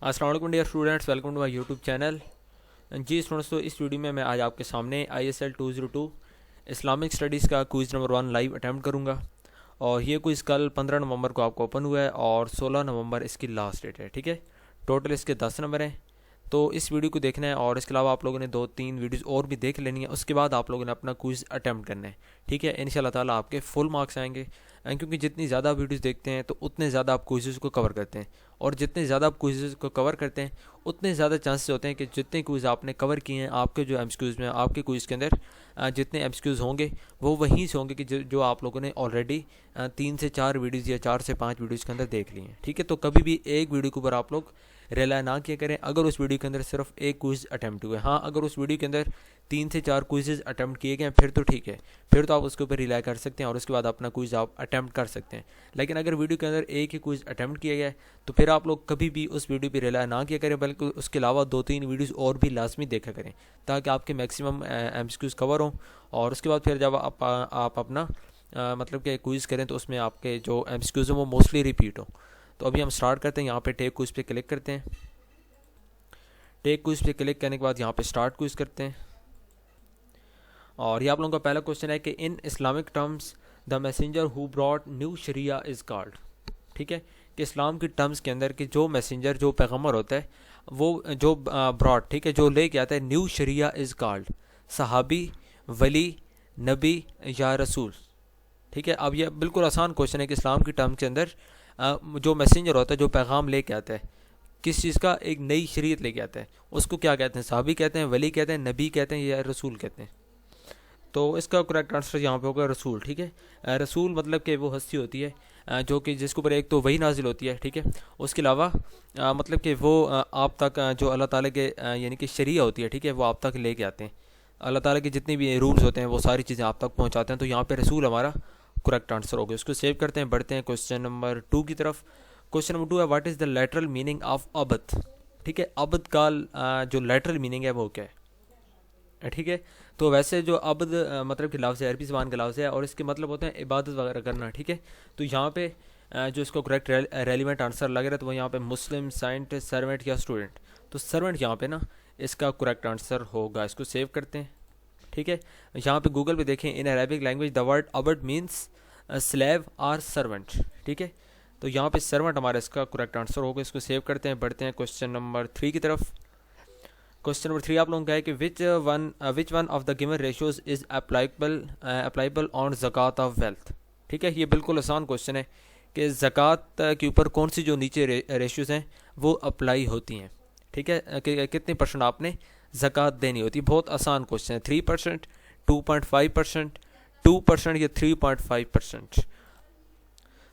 السلام علیکم dear students, welcome to my YouTube channel. جی اسٹوڈنٹس، تو اس ویڈیو میں آپ کے سامنے ISL 202 اسلامک اسٹڈیز کا کوئز نمبر 1 لائیو اٹیمپٹ کروں گا، اور یہ کوئز کل 15 نومبر کو آپ کو اوپن ہوا ہے اور 16 نومبر اس کی لاسٹ ڈیٹ ہے، ٹھیک ہے۔ ٹوٹل اس کے 10 نمبر ہیں، تو اس ویڈیو کو دیکھنا ہے، اور اس کے علاوہ آپ لوگوں نے 2-3 ویڈیوز اور بھی دیکھ لینی ہے، اس کے بعد آپ لوگوں نے اپنا کوئز اٹیمپٹ کرنا ہے، ٹھیک ہے۔ انشاءاللہ تعالیٰ آپ کے فل مارکس آئیں گے، کیونکہ جتنی زیادہ ویڈیوز دیکھتے ہیں تو اتنے زیادہ آپ کوئزز کو کور کرتے ہیں، اور جتنے زیادہ آپ کوئزز کو کور کرتے ہیں اتنے زیادہ چانسز ہوتے ہیں کہ جتنے کوئز آپ نے کور کیے ہیں، آپ کے جو ایم سی کیوز میں، آپ کے کوئز کے اندر جتنے ایم سی کیوز ہوں گے وہ وہیں سے ہوں گے کہ جو آپ لوگوں نے آلریڈی 3 سے 4 ویڈیوز یا 4 سے 5 ویڈیوز کے اندر دیکھ لی ہیں، ٹھیک ہے۔ تو کبھی بھی ایک ویڈیو کے اوپر آپ لوگ ریلائی نہ کیا کریں اگر اس ویڈیو کے اندر صرف ایک کوئز اٹیمپٹ ہوئے۔ ہاں، اگر اس ویڈیو کے اندر 3 سے 4 کوئزز اٹیمپٹ کیے گئے ہیں پھر تو ٹھیک ہے، پھر تو آپ اس کے اوپر ریلائی کر سکتے ہیں اور اس کے بعد اپنا کوئز آپ اٹیمپٹ کر سکتے ہیں۔ لیکن اگر ویڈیو کے اندر ایک ہی کوئز اٹیمپٹ کیا گیا ہے تو پھر آپ لوگ کبھی بھی اس ویڈیو پہ ریلائی نہ کیا کریں، بلکہ اس کے علاوہ 2-3 ویڈیوز اور بھی لازمی دیکھا کریں، تاکہ آپ کے میکسیمم ایم سی کیوز کور ہوں، اور اس کے بعد پھر جب آپ اپنا مطلب کہ کوئز کریں تو اس میں آپ کے جو ایم سی کیوز ہیں وہ موسٹلی ریپیٹ ہوں۔ تو ابھی ہم سٹارٹ کرتے ہیں، یہاں پہ ٹیک کوئز پہ کلک کرتے ہیں۔ ٹیک کوئز پہ کلک کرنے کے بعد یہاں پہ سٹارٹ کوئز کرتے ہیں، اور یہ آپ لوگوں کا پہلا کوشچن ہے کہ in Islamic terms the messenger who brought new Sharia is called, ٹھیک ہے، کہ اسلام کی ٹرمز کے اندر کہ جو میسنجر، جو پیغمبر ہوتا ہے وہ جو براٹ، ٹھیک ہے، جو لے کے آتا ہے، نیو شریعہ از کالڈ، صحابی، ولی، نبی یا رسول، ٹھیک ہے۔ اب یہ بالکل آسان کوشچن ہے کہ اسلام کی ٹرم کے اندر جو میسنجر ہوتا ہے، جو پیغام لے کے آتا ہے کس چیز کا، ایک نئی شریعت لے کے آتا ہے، اس کو کیا کہتے ہیں؟ صحابی کہتے ہیں، ولی کہتے ہیں، نبی کہتے ہیں یا رسول کہتے ہیں؟ تو اس کا کریکٹ آنسر یہاں پہ ہوگا رسول، ٹھیک ہے۔ رسول مطلب کہ وہ ہستی ہوتی ہے جو کہ جس کے اوپر ایک تو وحی نازل ہوتی ہے، ٹھیک ہے، اس کے علاوہ مطلب کہ وہ آپ تک جو اللہ تعالیٰ کے یعنی کہ شریعہ ہوتی ہے، ٹھیک ہے، وہ آپ تک لے کے آتے ہیں، اللہ تعالیٰ کے جتنی بھی رولز ہوتے ہیں وہ ساری چیزیں آپ تک پہنچاتے ہیں، تو یہاں پہ رسول ہمارا کریکٹ آنسر ہوگا۔ اس کو سیو کرتے ہیں، بڑھتے ہیں کوشچن نمبر 2 کی طرف۔ کوشچن نمبر 2 ہے what is the lateral meaning of عبد، ٹھیک ہے۔ عبد کا جو لیٹرل میننگ ہے وہ کیا ہے، ٹھیک ہے۔ تو ویسے جو عبد مطلب کہ لفظ ہے، عربی زبان کا لفظ ہے، اور اس کے مطلب ہوتے ہیں عبادت وغیرہ کرنا، ٹھیک ہے۔ تو یہاں پہ جو اس کو کریکٹ ریلیونٹ آنسر لگ رہا ہے تو وہ یہاں پہ مسلم، سائنٹسٹ، سرونٹ یا اسٹوڈنٹ، تو سرونٹ یہاں پہ نا اس کا کریکٹ آنسر ہوگا۔ اس کو سیو کرتے ہیں، ٹھیک ہے۔ یہاں پہ گوگل پہ دیکھیں، in Arabic language the word Abdul means sleeve اور سرونٹ، ٹھیک ہے۔ تو یہاں پہ سرونٹ ہمارا اس کا کریکٹ آنسر ہوگا۔ اس کو سیو کرتے ہیں، بڑھتے ہیں کوشچن نمبر 3 کی طرف۔ کوشچن نمبر 3 آپ لوگوں کا ہے کہ which one of the given ratios is applicable on zakat of wealth, ٹھیک ہے۔ یہ بالکل آسان کوشچن ہے کہ زکوٰۃ کے اوپر کون سی جو نیچے ریشیوز ہیں وہ اپلائی ہوتی ہیں، ٹھیک ہے، کہ کتنے پرسنٹ آپ نے زکوٰۃ دینی ہوتی ہے۔ بہت آسان کوشچن ہے، 3%، 2.5%، 2% یا 3.5%۔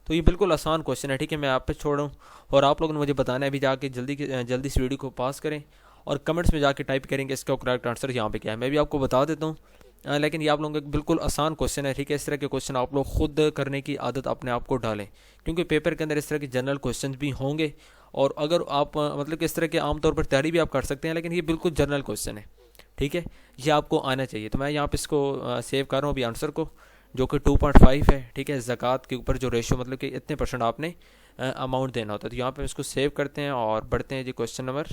تو یہ بالکل آسان کوشچن ہے، ٹھیک ہے۔ میں آپ پہ چھوڑ رہا ہوں، اور آپ لوگوں نے مجھے بتانا ہے ابھی جا کے جلدی اس ویڈیو کو پاس کریں اور کمنٹس میں جا کے ٹائپ کریں کہ اس کا کریکٹ آنسر یہاں پہ کیا ہے۔ میں بھی آپ کو بتا دیتا ہوں، لیکن یہ آپ لوگوں کا بالکل آسان کوشچن ہے، ٹھیک ہے۔ اس طرح کے کوشچن آپ لوگ خود کرنے کی عادت اپنے آپ کو ڈالیں، کیونکہ پیپر کے اندر اس طرح کے جنرل کوشچنز بھی ہوں گے، اور اگر آپ مطلب کہ اس طرح کے عام طور پر تیاری بھی آپ کر سکتے ہیں، لیکن یہ بالکل جنرل کوشچن ہے، ٹھیک ہے، یہ آپ کو آنا چاہیے۔ تو میں یہاں پہ اس کو سیو کر رہا ہوں ابھی آنسر کو، جو کہ 2.5 ہے، ٹھیک ہے۔ زکوٰۃ کے اوپر جو ریشو مطلب کہ اتنے پرسنٹ آپ نے اماؤنٹ دینا ہوتا ہے، تو یہاں پہ اس کو سیو کرتے ہیں اور بڑھتے ہیں جی کوشچن نمبر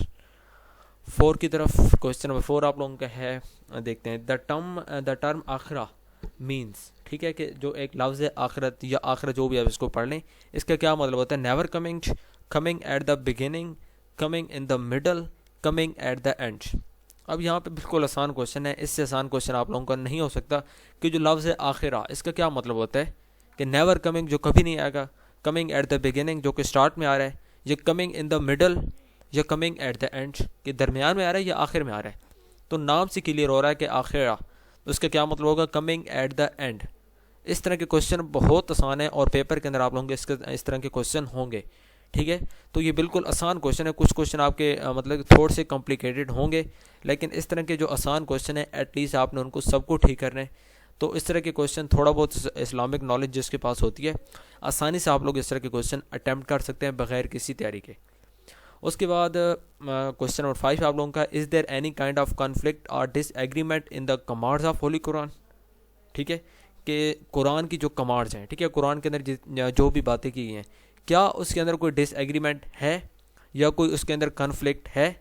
4 کی طرف۔ کوشچن نمبر 4 آپ لوگوں کا ہے، دیکھتے ہیں، دا ٹرم آخرہ مینس، ٹھیک ہے، کہ جو ایک لفظ ہے آخرت یا آخرت، جو بھی آپ اس کو پڑھ لیں، اس کا کیا مطلب ہوتا ہے؟ Never coming at the beginning, coming in the middle, coming at the end. اب یہاں پہ بالکل آسان کوشچن ہے، اس سے آسان کوشچن آپ لوگوں کا نہیں ہو سکتا، کہ جو لفظ ہے آخرہ، اس کا کیا مطلب ہوتا ہے؟ کہ نیور کمنگ جو کبھی نہیں آئے گا، کمنگ ایٹ دا بگننگ جو کہ اسٹارٹ میں آ رہا ہے، یا کمنگ ان دا مڈل، یا کمنگ ایٹ دا اینڈ کہ درمیان میں آ رہا ہے یا آخر میں آ رہا ہے۔ تو نام سے کلیئر ہو رہا ہے کہ آخرہ، تو اس کا کیا مطلب ہوگا؟ Coming at the end. اس طرح کے کوشچن بہت آسان ہے، اور پیپر کے اندر آپ لوگوں کے اس طرح کے کوشچن ہوں گے، ٹھیک ہے۔ تو یہ بالکل آسان کوشچن ہے، کچھ کوشچن آپ کے مطلب تھوڑے سے کمپلیکیٹڈ ہوں گے، لیکن اس طرح کے جو آسان کوشچن ہیں ایٹ لیسٹ آپ نے ان کو سب کو ٹھیک کرنا ہے۔ تو اس طرح کے کوشچن تھوڑا بہت اسلامک نالج جس کے پاس ہوتی ہے، آسانی سے آپ لوگ اس طرح کے کوشچن اٹیمپٹ کر سکتے ہیں بغیر کسی تیاری کے۔ اس کے بعد کوشچن نمبر 5 آپ لوگوں کا، is there any kind of conflict or disagreement in the commands of holy Quran, ٹھیک ہے، کہ قرآن کی جو کمانڈز ہیں، ٹھیک ہے، قرآن کے اندر جو بھی باتیں کی گئی ہیں، کیا اس کے اندر کوئی ڈس ایگریمنٹ ہے یا کوئی اس کے اندر کنفلکٹ ہے؟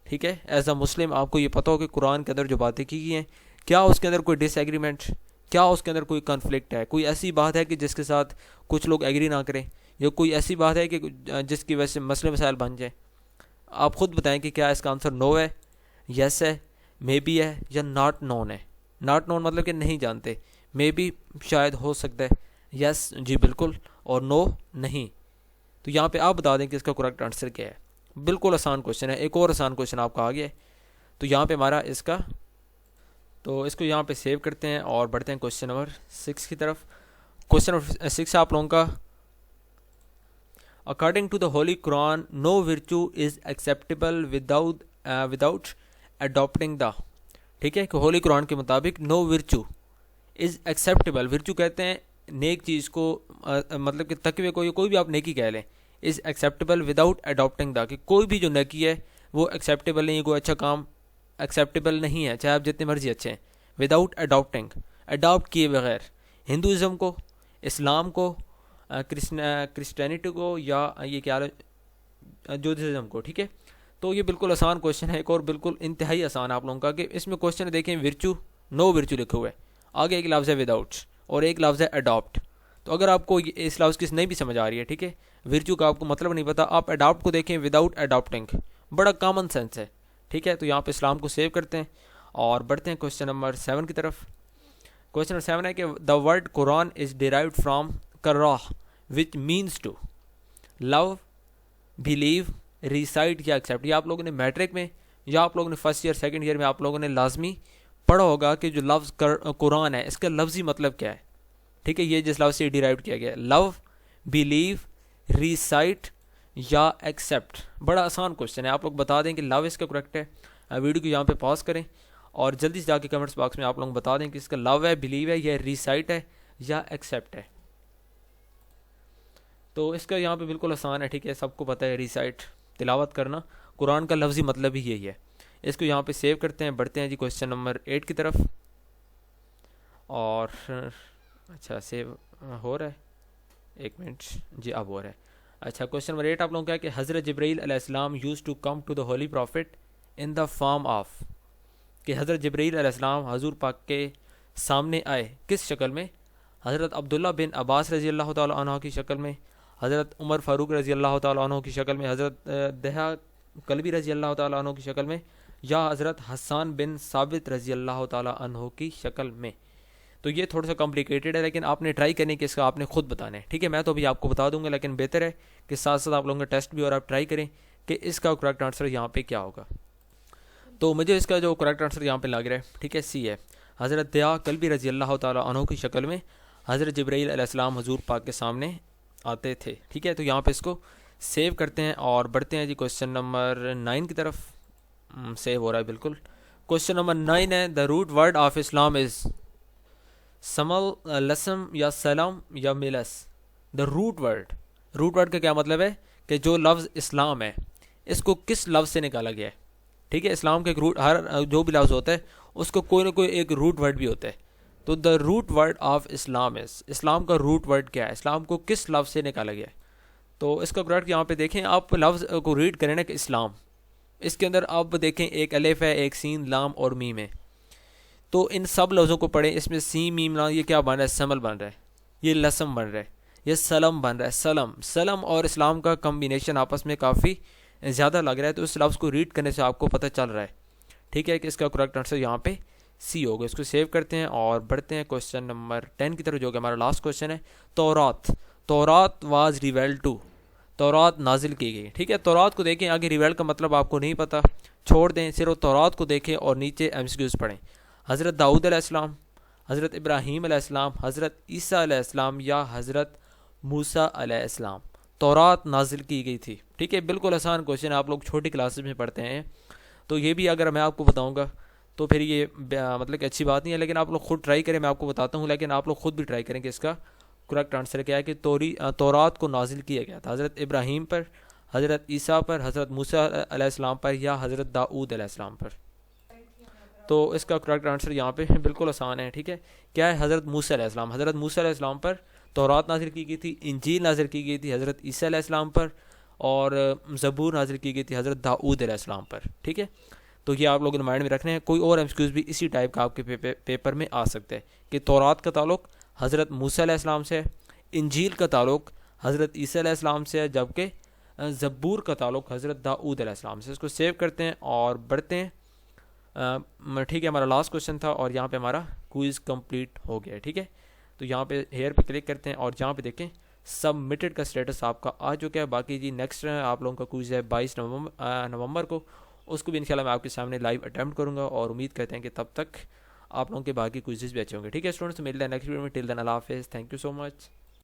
ٹھیک ہے، ایز اے مسلم آپ کو یہ پتہ ہو کہ قرآن کے اندر جو باتیں کی گئی ہیں کیا اس کے اندر کوئی ڈس ایگریمنٹ، کیا اس کے اندر کوئی کنفلکٹ ہے، کوئی ایسی بات ہے کہ جس کے ساتھ کچھ لوگ ایگری نہ کریں، یا کوئی ایسی بات ہے کہ جس کی وجہ سے مسئلے مسائل بن جائیں؟ آپ خود بتائیں کہ کیا اس کا آنسر نو ہے، یس ہے، مے بی ہے، یا ناٹ نون ہے؟ ناٹ نون مطلب کہ نہیں جانتے، مے بی شاید ہو سکتا ہے، یس جی بالکل، اور نو نہیں۔ تو یہاں پہ آپ بتا دیں کہ اس کا کریکٹ آنسر کیا ہے۔ بالکل آسان کوشچن ہے، ایک اور آسان کوشچن آپ کا آ گیا ہے۔ تو یہاں پہ ہمارا اس کا، تو اس کو یہاں پہ سیو کرتے ہیں اور بڑھتے ہیں کوشچن نمبر 6 کی طرف۔ کوشچن نمبر 6 آپ لوگوں کا، according to the holy Quran no virtue is acceptable without adapting the, ٹھیک ہے، کہ ہولی قرآن کے مطابق no virtue is acceptable, virtue کہتے ہیں نیک چیز کو، مطلب کہ تقوی کو، یا کوئی بھی آپ نیکی کہہ لیں، از ایکسیپٹیبل وداؤٹ اڈاپٹنگ دا، کہ کوئی بھی جو نیکی ہے وہ ایکسیپٹیبل نہیں ہے، کوئی اچھا کام ایکسیپٹیبل نہیں ہے چاہے آپ جتنے مرضی اچھے ہیں، وداؤٹ اڈاپٹنگ، اڈاپٹ کیے بغیر، ہندوازم کو، اسلام کو، کرسچینٹی کو، یا یہ کیا جودھزم کو، ٹھیک ہے۔ تو یہ بالکل آسان کوشچن ہے، ایک اور بالکل انتہائی آسان آپ لوگوں کا، کہ اس میں کوشچن دیکھیں ورچو، نو ورچو لکھے ہوئے، آگے ایک لفظ ہے وداؤٹ اور ایک لفظ ہے اڈاپٹ۔ تو اگر آپ کو اس لفظ کی نہیں بھی سمجھ آ رہی ہے، ٹھیک ہے، ورچو کا آپ کو مطلب نہیں پتا، آپ اڈاپٹ کو دیکھیں وداؤٹ اڈاپٹنگ، بڑا کامن سینس ہے، ٹھیک ہے۔ تو یہاں پہ اسلام کو سیو کرتے ہیں اور بڑھتے ہیں کوشچن نمبر 7 کی طرف۔ کوشچن نمبر 7 ہے کہ the word Quran is derived from Qara which means to love, believe, recite یا ایکسیپٹ۔ یہ آپ لوگوں نے میٹرک میں یا آپ لوگوں نے فرسٹ ایئر سیکنڈ ایئر میں آپ لوگوں نے لازمی پڑھا ہوگا کہ جو لفظ قرآن ہے اس کا لفظی مطلب کیا ہے، ٹھیک ہے، یہ جس لفظ سے ڈیرائیو کیا گیا ہے، لو، بلیو، ریسائٹ یا ایکسیپٹ۔ بڑا آسان کوشچن ہے، آپ لوگ بتا دیں کہ لو اس کا کریکٹ ہے۔ ویڈیو کو یہاں پہ پاز کریں اور جلدی سے جا کے کمنٹس باکس میں آپ لوگ بتا دیں کہ اس کا لو ہے، بلیو ہے، یا ریسائٹ ہے، یا ایکسیپٹ ہے۔ تو اس کا یہاں پہ بالکل آسان ہے، ٹھیک ہے، سب کو پتہ ہے ریسائٹ تلاوت کرنا، قرآن کا لفظی مطلب ہی یہی ہے۔ اس کو یہاں پہ سیو کرتے ہیں، بڑھتے ہیں جی کوشچن نمبر 8 کی طرف۔ اور اچھا سیو ہو رہا ہے، ایک منٹ جی اب ہو رہا ہے۔ اچھا کوشچن نمبر 8 آپ لوگوں کا ہے کہ حضرت جبرائیل علیہ السلام used to come to the holy prophet in the form of, کہ حضرت جبرائیل علیہ السلام حضور پاک کے سامنے آئے کس شکل میں؟ حضرت عبداللہ بن عباس رضی اللہ تعالیٰ عنہ کی شکل میں، حضرت عمر فاروق رضی اللہ تعالیٰ عنہ کی شکل میں، حضرت دہا کلبی رضی اللہ تعالیٰ عنہ کی شکل میں، یا حضرت حسان بن ثابت رضی اللہ تعالیٰ عنہ کی شکل میں۔ تو یہ تھوڑا سا کمپلیکیٹڈ ہے، لیکن آپ نے ٹرائی کرنے کہ اس کا آپ نے خود بتانا ہے، ٹھیک ہے، میں تو ابھی آپ کو بتا دوں گا، لیکن بہتر ہے کہ ساتھ ساتھ آپ لوگوں کا ٹیسٹ بھی اور آپ ٹرائی کریں کہ اس کا کریکٹ آنسر یہاں پہ کیا ہوگا۔ تو مجھے اس کا جو کریکٹ آنسر یہاں پہ لگ رہا ہے، ٹھیک ہے، سی ہے، حضرت دیا کلبی رضی اللہ تعالیٰ عنہ کی شکل میں حضرت جبرائیل علیہ السلام حضور پاک کے سامنے آتے تھے، ٹھیک ہے۔ تو یہاں پہ اس کو سیو کرتے ہیں اور بڑھتے ہیں جی کوشچن نمبر 9 کی طرف۔ سیو ہو رہا ہے بالکل۔ کوشچن نمبر 9 ہے the root word of Islam is سمل، لسم، یا سلم، یا ملس۔ دا روٹ ورڈ کا کیا مطلب ہے کہ جو لفظ اسلام ہے اس کو کس لفظ سے نکالا گیا ہے، ٹھیک ہے، اسلام کا ایک روٹ، ہر جو بھی لفظ ہوتا ہے اس کو کوئی نہ کوئی ایک روٹ ورڈ بھی ہوتا ہے۔ تو دا روٹ ورڈ آف اسلام از، اسلام کا روٹ ورڈ کیا ہے، اسلام کو کس لفظ سے نکالا گیا ہے؟ تو اس کا کریکٹ یہاں پہ دیکھیں، آپ لفظ کو ریڈ کریں نا کہ اسلام، اس کے اندر آپ دیکھیں ایک الف ہے، ایک سین، لام اور میم ہے۔ تو ان سب لفظوں کو پڑھیں، اس میں سین، میم، لام، یہ کیا بن رہا ہے؟ سمل بن رہا ہے، یہ لسم بن رہا ہے، یہ سلم بن رہا ہے۔ سلم اور اسلام کا کمبینیشن آپس میں کافی زیادہ لگ رہا ہے، تو اس لفظ کو ریڈ کرنے سے آپ کو پتہ چل رہا ہے، ٹھیک ہے، کہ اس کا کریکٹ آنسر یہاں پہ سی ہوگا۔ اس کو سیو کرتے ہیں اور بڑھتے ہیں کوشچن نمبر 10 کی طرف، جو کہ ہمارا لاسٹ کوشچن ہے۔ تورات واز ریویلڈ ٹو، تورات نازل کی گئی، ٹھیک ہے۔ تورات کو دیکھیں، آگے ریویلڈ کا مطلب آپ کو نہیں پتہ، چھوڑ دیں، صرف تورات کو دیکھیں اور نیچے MCQs پڑھیں۔ حضرت داؤد علیہ السلام، حضرت ابراہیم علیہ السلام، حضرت عیسیٰ علیہ السلام، یا حضرت موسیٰ علیہ السلام تورات نازل کی گئی تھی، ٹھیک ہے۔ بالکل آسان کوشچن، آپ لوگ چھوٹی کلاسز میں پڑھتے ہیں، تو یہ بھی اگر میں آپ کو بتاؤں گا تو پھر یہ مطلب کہ اچھی بات نہیں ہے، لیکن آپ لوگ خود ٹرائی کریں، میں آپ کو بتاتا ہوں، لیکن آپ لوگ خود بھی ٹرائی کریں کہ اس کا کریکٹ آنسر کیا ہے، کہ تورات کو نازل کیا گیا تھا حضرت ابراہیم پر، حضرت عیسیٰ پر، حضرت موسیٰ علیہ السلام پر، یا حضرت داؤد علیہ السلام پر۔ تو اس کا کریکٹ آنسر یہاں پہ بالکل آسان ہے، ٹھیک ہے، کیا ہے؟ حضرت موسیٰ علیہ السلام۔ حضرت موسیٰ علیہ السلام پر تورات نازل کی گئی تھی، انجیل نازل کی گئی تھی حضرت عیسیٰ علیہ السلام پر، اور زبور نازل کی گئی تھی حضرت داؤد علیہ السلام پر. ٹھیک ہے, تو یہ آپ لوگوں نے مائنڈ میں رکھنے ہیں. کوئی اور ایمسیکیوز بھی اسی ٹائپ کا آپ کے پیپر میں آ سکتا ہے کہ تورات کا تعلق حضرت موسیٰ علیہ السلام سے ہے, انجیل کا تعلق حضرت عیسیٰ علیہ السلام سے ہے, جبکہ زبور کا تعلق حضرت داؤد علیہ السلام سے. اس کو سیو کرتے ہیں اور بڑھتے ہیں. ٹھیک ہے, ہمارا لاسٹ کوشچن تھا اور یہاں پہ ہمارا کوئز کمپلیٹ ہو گیا ہے. ٹھیک ہے, تو یہاں پہ ہیئر پہ کلک کرتے ہیں اور جہاں پہ دیکھیں سبمٹڈ کا اسٹیٹس آپ کا آ چکا ہے. باقی جی نیکسٹ آپ لوگوں کا کوئز ہے 22 نومبر کو, اس کو بھی انشاءاللہ میں آپ کے سامنے لائیو اٹیمپٹ کروں گا, اور امید کرتے ہیں کہ تب تک آپ لوگوں کے باقی کوئزز بھی اچھے ہوں گے. ٹھیک ہے اسٹوڈنٹس, ملتے ہیں نیکسٹ ویڈیو میں. ٹل دین اللہ حافظ, تھینک یو سو مچ.